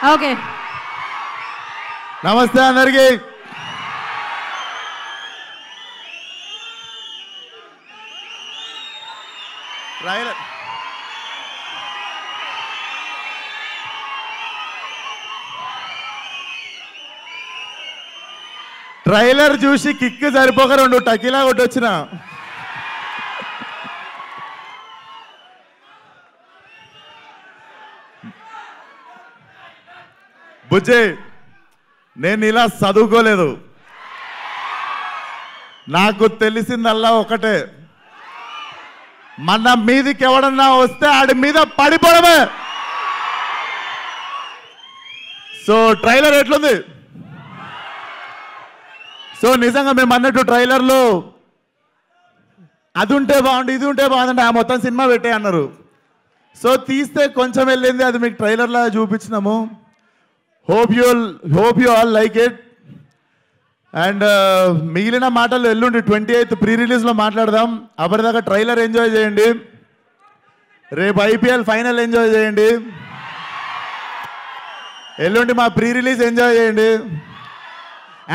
Okay నమస్తే అందరికి. Trailer చూసి కిక్ సరిపోక 2 టకీలా కొట్టొచ్చిన. బుజ్జి, నేను ఇలా చదువుకోలేదు. నాకు తెలిసిందల్లా ఒకటే, మన మీదికి ఎవడన్నా వస్తే ఆడి మీద పడిపోవడమే. సో ట్రైలర్ ఎట్లుంది? సో నిజంగా మేము అన్నట్టు ట్రైలర్లో అది ఉంటే బాగుండు, ఇది ఉంటే బాగుందంటే ఆ మొత్తం సినిమా పెట్టే అన్నారు. సో తీస్తే కొంచెం వెళ్ళింది, అది మీకు ట్రైలర్లా చూపించినాము. Hope you all like it. And మిగిలిన మాటలు ఎల్లుండి 28th ప్రీ రిలీజ్లో మాట్లాడదాం. అప్పటిదాకా ట్రైలర్ ఎంజాయ్ చేయండి. రేపు IPL ఫైనల్ ఎంజాయ్ చేయండి. ఎల్లుండి మా ప్రీ రిలీజ్ ఎంజాయ్ చేయండి.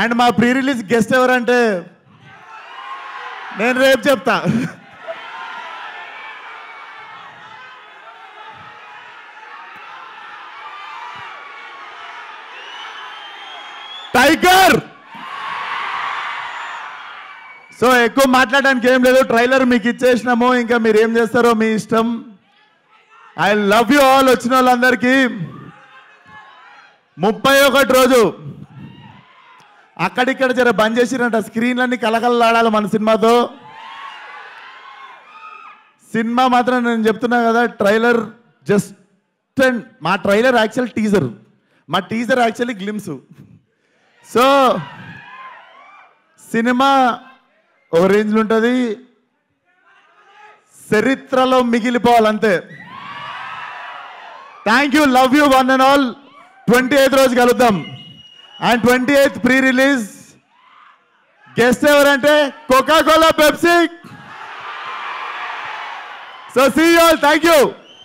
అండ్ మా ప్రీ రిలీజ్ గెస్ట్ ఎవరంటే నేను రేపు చెప్తా. టైగర్. సో ఎక్కువ మాట్లాడడానికి ఏం లేదు, ట్రైలర్ మీకు ఇచ్చేసినాము, ఇంకా మీరు ఏం చేస్తారో మీ ఇష్టం. I love you all. వచ్చిన వాళ్ళందరికీ 31 రోజు అక్కడిక్కడ జర బంద్ చేసిరంట, స్క్రీన్లన్నీ కలకలలాడాలి మన సినిమాతో. సినిమా మాత్రం నేను చెప్తున్నా కదా, ట్రైలర్ జస్ట్ అండ్ మా ట్రైలర్ యాక్చువల్ టీజర్, మా teaser actually glimpse. So cinema ఒక రేంజ్లో ఉంటుంది, చరిత్రలో మిగిలిపోవాలంతే. Thank you, love you one and all. 28th రోజు కలుద్దాం. And 28th pre release guest ఎవరంటే Coca Cola, Pepsi. So see you all. Thank you.